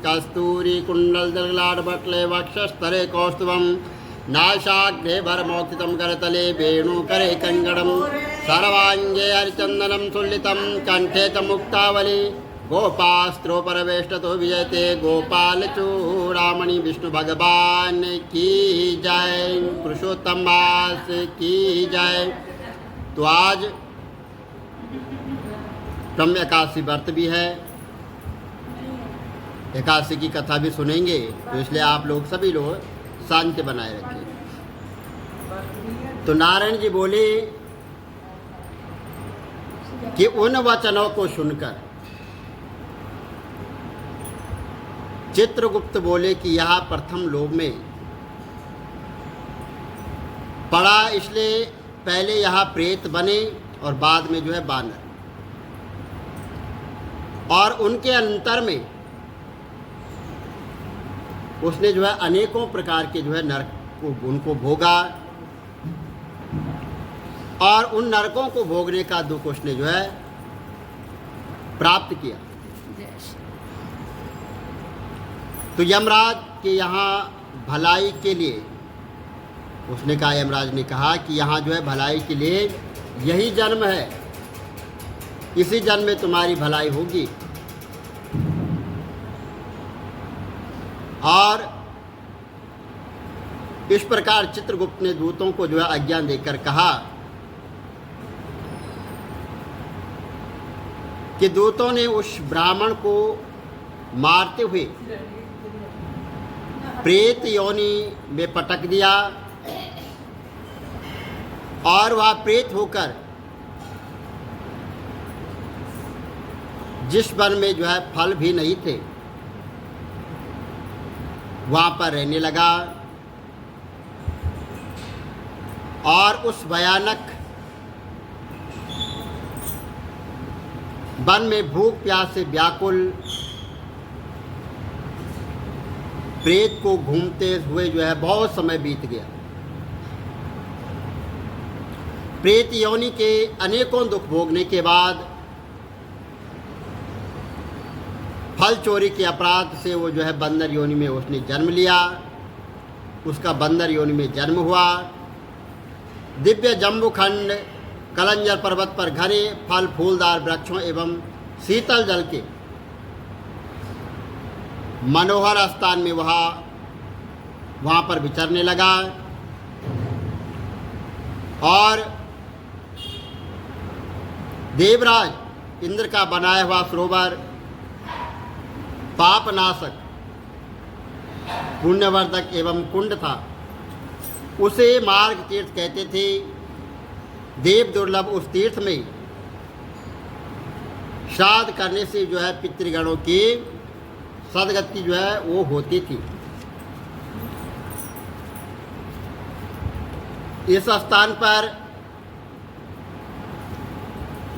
कस्तूरी कुण्डलदललाटपटले वक्षस्थले कौस्तुभं नासाग्रे भरमोक्षितं करतले वेणुकरे कङ्कणं सर्वाङ्गे हरिचन्दनं सुल्लितं कण्ठे च मुक्तावली गोपास्त्रोपरवेष्टतो विजयते गोपाल चूड़ामणि विष्णु भगवान की जय, पुरुषोत्तम दास की जय। तो आज ब्रह्म एकादशी व्रत भी है, एकादशी की कथा भी सुनेंगे, तो इसलिए आप लोग सभी लोग शांति बनाए रखें। तो नारायण जी बोले कि उन वचनों को सुनकर चित्रगुप्त बोले कि यह प्रथम लोक में पड़ा, इसलिए पहले यहाँ प्रेत बने और बाद में जो है बानर, और उनके अंतर में उसने जो है अनेकों प्रकार के जो है नरक को उनको भोगा, और उन नरकों को भोगने का दुख उसने जो है प्राप्त किया। तो यमराज के यहाँ भलाई के लिए उसने कहा, यमराज ने कहा कि यहाँ जो है भलाई के लिए यही जन्म है, इसी जन्म में तुम्हारी भलाई होगी। और इस प्रकार चित्रगुप्त ने दूतों को जो है आज्ञा देकर कहा कि दूतों ने उस ब्राह्मण को मारते हुए प्रेत योनि में पटक दिया, और वह प्रेत होकर जिस वन में जो है फल भी नहीं थे वहाँ पर रहने लगा, और उस भयानक वन में भूख प्यास से व्याकुल प्रेत को घूमते हुए जो है बहुत समय बीत गया। प्रेत योनि के अनेकों दुख भोगने के बाद फल चोरी के अपराध से वो जो है बंदर योनि में उसने जन्म लिया, उसका बंदर योनि में जन्म हुआ। दिव्य जम्बूखंड कलंजर पर्वत पर घने फल फूलदार वृक्षों एवं शीतल जल के मनोहर स्थान में वहाँ पर विचरने लगा, और देवराज इंद्र का बनाया हुआ सरोवर पापनाशक पुण्यवर्धक एवं कुंड था, उसे मार्ग तीर्थ कहते थे। देव दुर्लभ उस तीर्थ में श्राद्ध करने से जो है पितृगणों की सदगति जो है वो होती थी। इस स्थान पर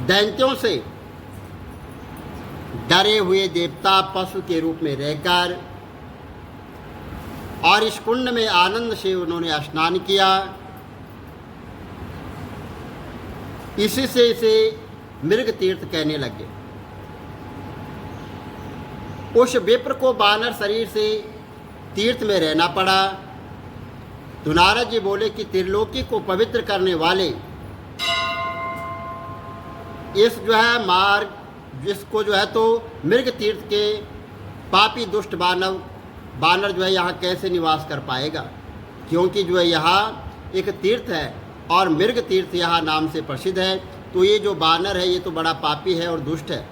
दैत्यों से डरे हुए देवता पशु के रूप में रहकर और इस कुंड में आनंद से उन्होंने स्नान किया। इसी से इसे मृग तीर्थ कहने लगे। उस विप्र को बानर शरीर से तीर्थ में रहना पड़ा। तो नारद जी बोले कि त्रिलोकी को पवित्र करने वाले इस जो है मार्ग, जिसको जो है तो मृग तीर्थ के पापी दुष्ट बानर जो है यहाँ कैसे निवास कर पाएगा, क्योंकि जो है यहाँ एक तीर्थ है और मृग तीर्थ यहाँ नाम से प्रसिद्ध है। तो ये जो बानर है ये तो बड़ा पापी है और दुष्ट है,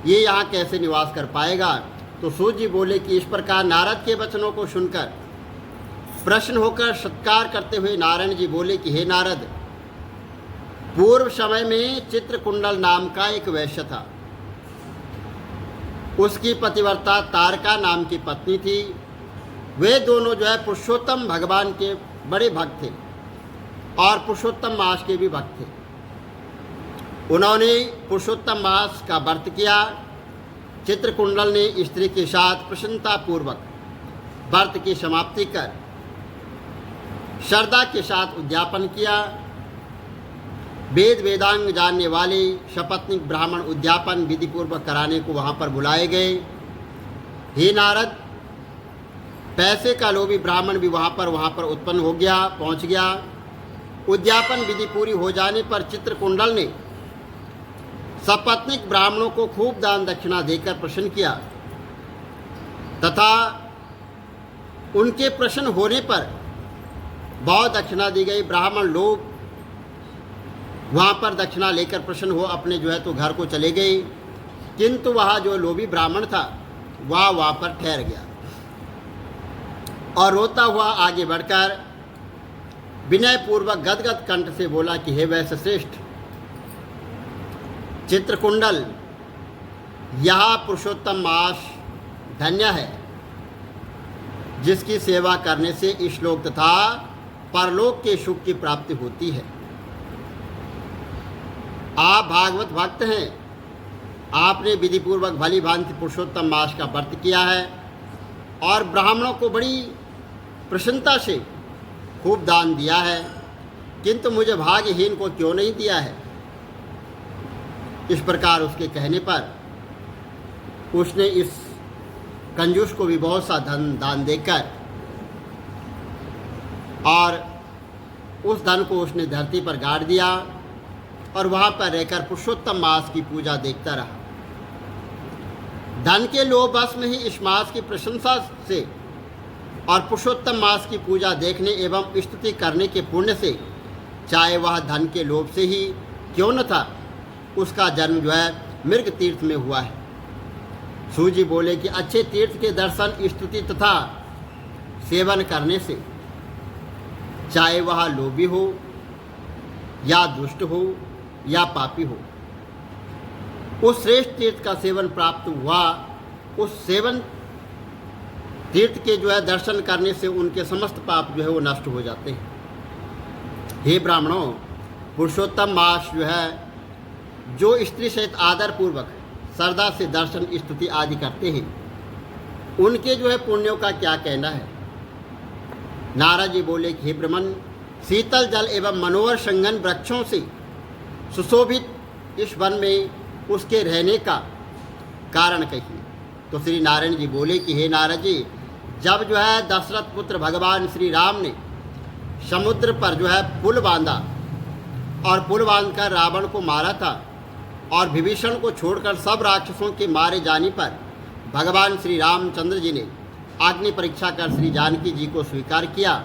ये यहाँ कैसे निवास कर पाएगा। तो सूर्य जी बोले कि इस प्रकार नारद के वचनों को सुनकर प्रश्न होकर सत्कार करते हुए नारायण जी बोले कि हे नारद, पूर्व समय में चित्रकुंडल नाम का एक वैश्य था। उसकी पतिव्रता तारका नाम की पत्नी थी। वे दोनों जो है पुरुषोत्तम भगवान के बड़े भक्त थे और पुरुषोत्तम मास के भी भक्त थे। उन्होंने पुरुषोत्तम मास का व्रत किया। चित्रकुंडल ने स्त्री के साथ प्रसन्नतापूर्वक व्रत की समाप्ति कर श्रद्धा के साथ उद्यापन किया। वेद वेदांग जानने वाले सपत्नीक ब्राह्मण उद्यापन विधिपूर्वक कराने को वहाँ पर बुलाए गए। हे नारद, पैसे का लोभी ब्राह्मण भी वहाँ पर उत्पन्न हो गया, पहुँच गया। उद्यापन विधि पूरी हो जाने पर चित्रकुंडल ने सपत्नीक ब्राह्मणों को खूब दान दक्षिणा देकर प्रसन्न किया तथा उनके प्रसन्न होने पर बहुत दक्षिणा दी गई। ब्राह्मण लोग वहाँ पर दक्षिणा लेकर प्रसन्न हो अपने तो घर को चले गए, किंतु वहाँ जो लोभी ब्राह्मण था वह वहाँ पर ठहर गया और रोता हुआ आगे बढ़कर विनयपूर्वक गदगद कंठ से बोला कि हे वैश्य श्रेष्ठ चित्रकुंडल, यह पुरुषोत्तम मास धन्य है जिसकी सेवा करने से इहलोक तथा परलोक के सुख की प्राप्ति होती है। आप भागवत भक्त हैं, आपने विधिपूर्वक भली भांति पुरुषोत्तम मास का व्रत किया है और ब्राह्मणों को बड़ी प्रसन्नता से खूब दान दिया है, किंतु मुझे भाग्यहीन को क्यों नहीं दिया है। इस प्रकार उसके कहने पर उसने इस कंजूस को भी बहुत सा धन दान देकर और उस धन को उसने धरती पर गाड़ दिया और वहाँ पर रहकर पुरुषोत्तम मास की पूजा देखता रहा। धन के लोभ बस में ही इस मास की प्रशंसा से और पुरुषोत्तम मास की पूजा देखने एवं स्तुति करने के पुण्य से, चाहे वह धन के लोभ से ही क्यों न था, उसका जन्म मृग तीर्थ में हुआ है। सूजी बोले कि अच्छे तीर्थ के दर्शन, स्तुति तथा सेवन करने से, चाहे वह लोभी हो या दुष्ट हो या पापी हो, उस श्रेष्ठ तीर्थ का सेवन प्राप्त हुआ। उस सेवन तीर्थ के दर्शन करने से उनके समस्त पाप वो नष्ट हो जाते हैं। हे ब्राह्मणों, पुरुषोत्तम मास जो स्त्री सहित आदर पूर्वक श्रद्धा से दर्शन, स्तुति आदि करते हैं, उनके पुण्यों का क्या कहना है। नारद जी बोले कि हे ब्रह्मन, शीतल जल एवं मनोहर संगन वृक्षों से सुशोभित इस वन में उसके रहने का कारण कहिए। तो श्री नारायण जी बोले कि हे नारद जी, जब दशरथ पुत्र भगवान श्री राम ने समुद्र पर पुल बांधा और पुल बांधकर रावण को मारा था और विभीषण को छोड़कर सब राक्षसों के मारे जाने पर भगवान श्री रामचंद्र जी ने अग्नि परीक्षा कर श्री जानकी जी को स्वीकार किया,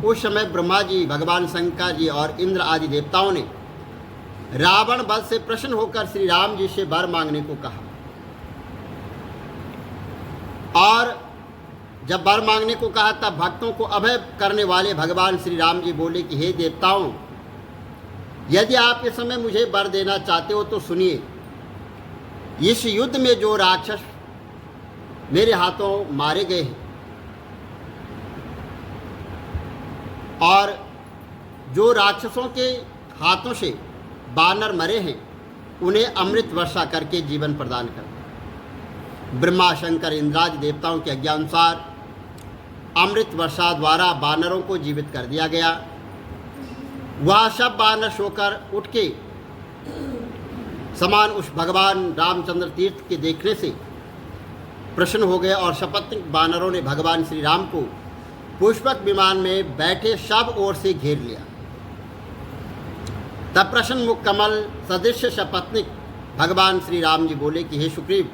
उस समय ब्रह्मा जी, भगवान शंकर जी और इंद्र आदि देवताओं ने रावण वध से प्रसन्न होकर श्री राम जी से वर मांगने को कहा। और जब वर मांगने को कहा तब भक्तों को अभय करने वाले भगवान श्री राम जी बोले कि हे देवताओं, यदि आप इस समय मुझे वर देना चाहते हो तो सुनिए। इस युद्ध में जो राक्षस मेरे हाथों मारे गए हैं और जो राक्षसों के हाथों से बानर मरे हैं, उन्हें अमृत वर्षा करके जीवन प्रदान कर। ब्रह्मा, शंकर, इंद्रादि देवताओं के आज्ञानुसार अमृत वर्षा द्वारा बानरों को जीवित कर दिया गया। वह सब बानर सोकर उठ के समान उस भगवान रामचंद्र तीर्थ के देखने से प्रसन्न हो गए और सपत्नीक बानरों ने भगवान श्री राम को पुष्पक विमान में बैठे सब ओर से घेर लिया। तब प्रसन्न मुख कमल सदृश सपत्नीक भगवान श्री राम जी बोले कि हे सुग्रीव,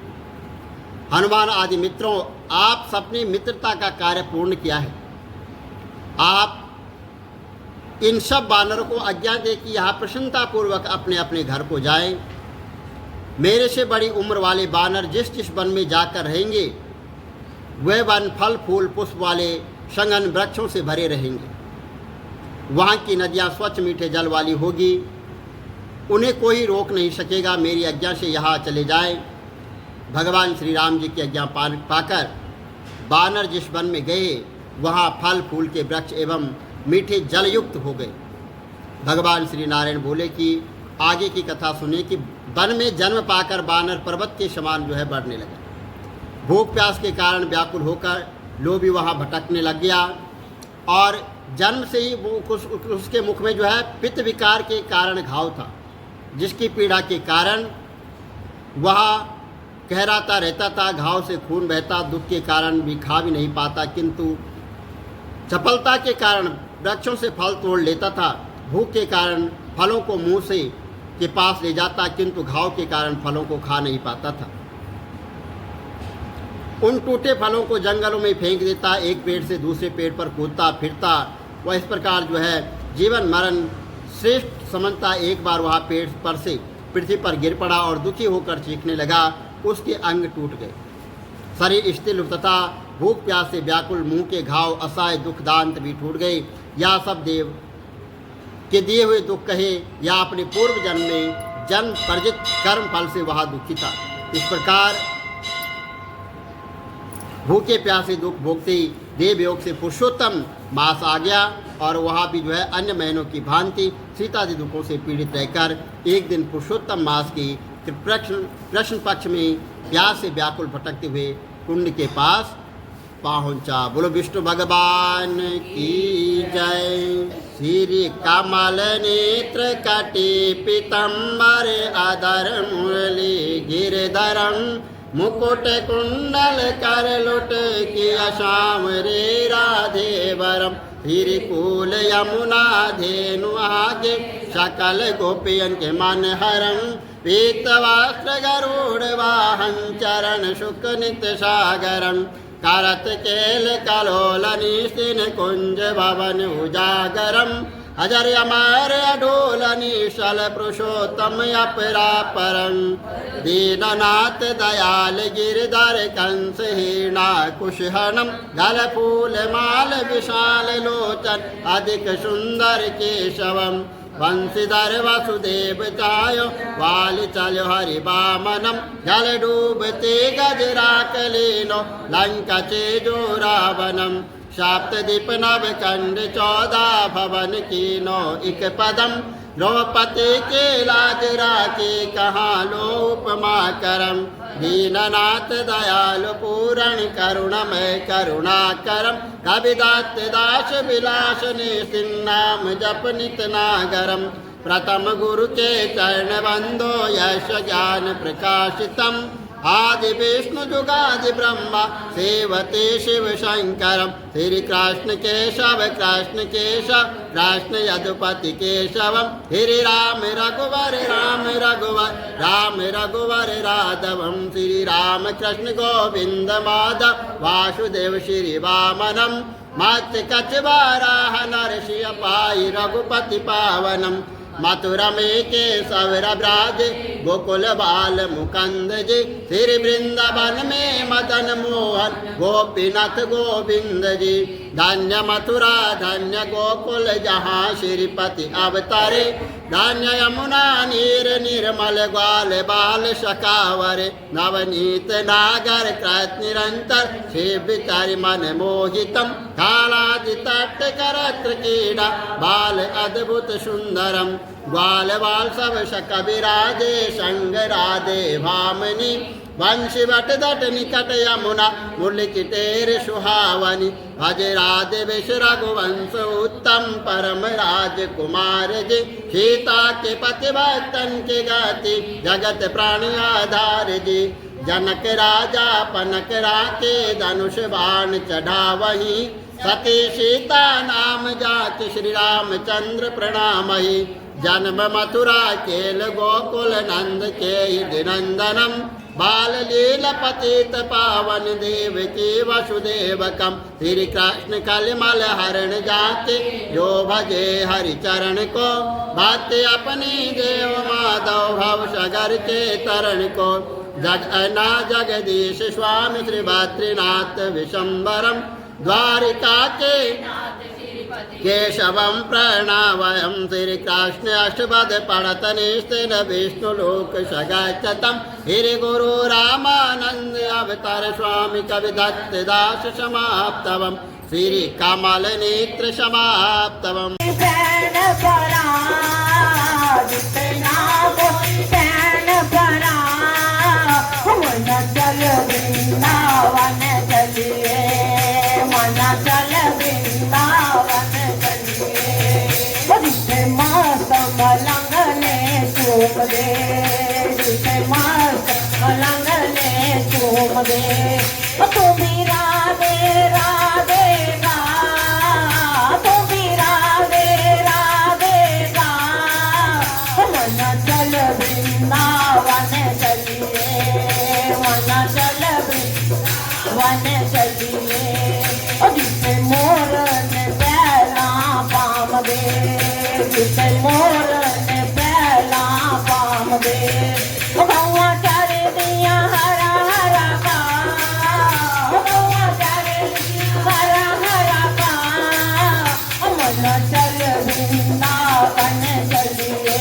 हनुमान आदि मित्रों, आप सबने मित्रता का कार्य पूर्ण किया है। आप इन सब बानरों को आज्ञा दे कि यहाँ प्रसन्नतापूर्वक अपने अपने घर को जाएं। मेरे से बड़ी उम्र वाले बानर जिस जिस वन में जाकर रहेंगे, वह वन फल फूल पुष्प वाले संगन वृक्षों से भरे रहेंगे। वहाँ की नदियाँ स्वच्छ मीठे जल वाली होगी, उन्हें कोई रोक नहीं सकेगा। मेरी आज्ञा से यहाँ चले जाएं। भगवान श्री राम जी की आज्ञा पाकर बानर जिस वन में गए, वहाँ फल फूल के वृक्ष एवं मीठे जलयुक्त हो गए। भगवान श्री नारायण बोले कि आगे की कथा सुने कि वन में जन्म पाकर बानर पर्वत के समान बढ़ने लगे। भूख प्यास के कारण व्याकुल होकर लोभी वहाँ भटकने लग गया और जन्म से ही उसके मुख में पित्त विकार के कारण घाव था, जिसकी पीड़ा के कारण वह कहराता रहता था, घाव से खून बहता, दुख के कारण भी खा भी नहीं पाता, किंतु चपलता के कारण वृक्षों से फल तोड़ लेता था। भूख के कारण फलों को मुंह से के पास ले जाता, किंतु घाव के कारण फलों को खा नहीं पाता था। उन टूटे फलों को जंगलों में फेंक देता, एक पेड़ से दूसरे पेड़ पर कूदता फिरता। वह इस प्रकार जो है जीवन मरण श्रेष्ठ समझता। एक बार वह पेड़ पर से पृथ्वी पर गिर पड़ा और दुखी होकर चीखने लगा। उसके अंग टूट गए, शरीर स्थिर तथा भूख प्यास से व्याकुल, मुंह के घाव, असहाय दुख दांत भी टूट गए। या सब देव के दिए हुए दुख कहे या अपने पूर्व जन्म में जन्म पर्जित कर्म फल से वह दुखी था। इस प्रकार भूखे प्यासे दुख भोगते ही देव योग से पुरुषोत्तम मास आ गया और वहाँ भी जो है अन्य महीनों की भांति सीतादि दुखों से पीड़ित रहकर एक दिन पुरुषोत्तम मास की कृष्ण पक्ष में प्यास से व्याकुल भटकते हुए कुंड के पास पहुंचा। बोलो विष्णु भगवान की जय। श्री कमल नेत्र कटे पीतम्बर अधर मुरली गिरधरम, मुकुट कुंडल कर लुट किया श्याम रे राधे वरम। हिरिकूल यमुना धेनु आगे सकल गोपियन के मन हरम। पीतवस्त्र गरुड़ वाहन चरण शुक नित्य सागरम। करत केल कलोल निस्तिन कुंज भवन उजागरम। अजर अमर अडोल निशल पुरुषोत्तम अपरापरम। दीननाथ दयाल गिरधर कंस हीना कुशहनम। गल फूल माल विशाल लोचन अधिक सुंदर केशवम। वंशीधर वसुदेव चायो वाली चलो हरि बामनम। जल डूबते गजराक लीनो लंका चेजो रावणम। सप्तदीप नव कंड 14 भवन कीनो इक पदम। द्रौपदी के लाज राखे कहाँ लो उपमा करम। दीननाथ दयालु पूरण करुणमय करुणा करम। कविदात दास विलास निसिन्नाम जप नित नागरम। प्रथम गुरु के चरण बंदो यश ज्ञान प्रकाशितम। आदि विष्णु जुगादि ब्रह्मा सेवते शिव शंकरम। श्री कृष्ण केशव कृष्ण केशव कृष्ण यदुपति केशवम। श्री राम रघुवर राम रघुवर राम रघुवर राघवम। श्री राम कृष्ण गोविंद माधव वासुदेव श्री वामनम। मत्स्य कच्छ वाराह नरसिंह पाई रघुपति पावनम। मथुरा में केशव ब्राज गोकुल बाल मुकंद जी। श्री वृंदावन में मदन मोहन गोपीनाथ गोविंद जी। धन्य मथुरा धन्य गोकुल जहाँ श्रीपति अवतारे। धन्य यमुना नीर निर्मल ग्वाल बाल सखावरे। नवनीत नागर कृत निरंतर शिव मन मोहितम। कालादि तट करत्र कीड़ा बाल अद्भुत सुंदरम। ग्वाल बाल सब कविराजे संग राधे भामनी। वंशी वट दट निकट यमुना मुरलिकिटेर सुहावनी। भज राधे विष रघुवंश उत्तम परम राजकुमार जी। सीता के पति भक्तन के गति जगत प्राणी आधार जी। जनक राजा पनक राके धनुष बाण चढ़ावही। सती सीता नाम जात श्री रामचंद्र प्रणामहि। जन्म मथुरा केल गोकुल नंद के नंदनम। बाल लील पतित पावन देव के वसुदेवकम। श्री कृष्ण कलिमल हरण जाते जो भजे हरि चरण को। भाते अपनी देव माधव भव सगर के तरण को। जगन्ना जगदीश स्वामी श्री बद्रीनाथ विशंबरम। द्वारिका के केशवम प्रणवयम। श्री कृष्ण अष्टपद पढ़त निस्तेन विष्णु लोक सगच्छतम। श्री गुरु रामानंद अवतार स्वामी कवि दत्त दास समाप्तवम। श्री कमल नेत्र समाप्तवम। मलंगने झूमदे तू भी राधे राधे गा तू भी राधे राधे गा मन चल वृंदावन चलिए मन चल वृंदावन चलिए जिसे मोरन पहला पाम दे जिसे मोरन पहला पाम दे गौआ कर दिया हरा हरा का गौआ कर दिया हरा हरा का मन चल वृंदावन चलिए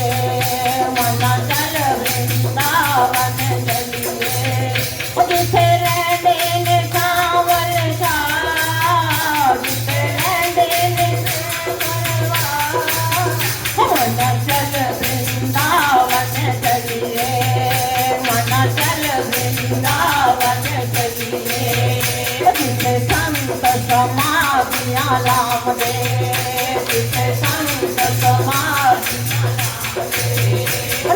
मन चल वृंदावन चलिए जिसे रहने ने सावल शाह जिसे रहने ने मन चल वृंदावन चलिए मन चल वृंदावन चलिए जिसे संत समाधियाँ लाभ दे जिसे संत समाधियाँ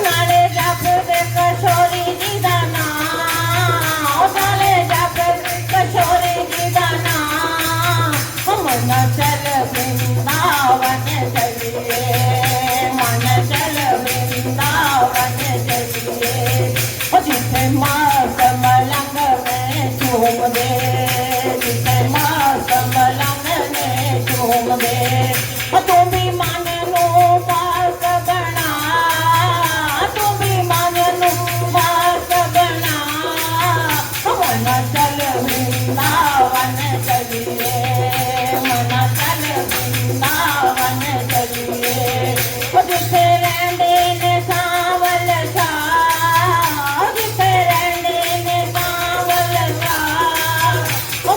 नाले जप दे कशोरी जी दाना नाले जप कशोरी जी दाना मन चल वृंदावन चलिए मन चल वृंदावन चलिए जिसे मस्त मलंग में झूम दे जिसे मस्त मलंग में झूम दे तू भी मन लो मस्त बना तू भी मन लो मस्त बना मन चल वृंदावन चलिए मन चल वृंदावन चलिए जिसे रहने ने सावल शाह जिसे रहने ने सावल शाह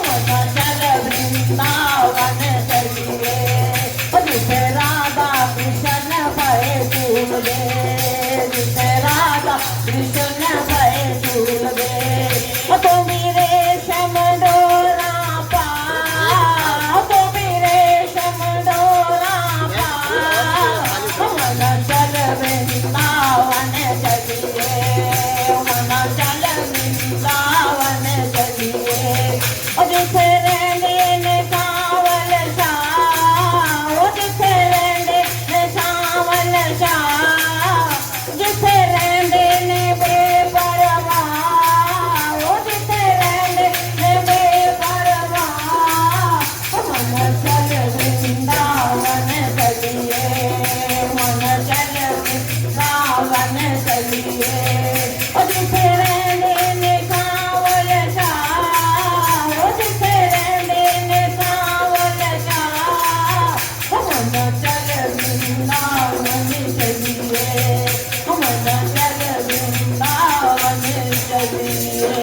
मन चल वृंदावन चलिए जिसे राधा कृष्ण भय झूल दे जिसे राधा कृष्ण भय झूल दे तो मेरे शम डोरा पा तो मेरे शम डोरा पा मन चल वृंदावन चलिए मन चल वृंदावन चलिए जिसे रहने ने सावल शाह जिसे रहने ने सावल शाह जिसे रहने ने बेपरवाह जिसे रहने ने बेपरवाह मन चल वृंदावन चलिए मन चल वृंदावन चलिए जिसे रहने ने सावल शाह जिसे रहने ने सावल शाह मन चल वृंदावन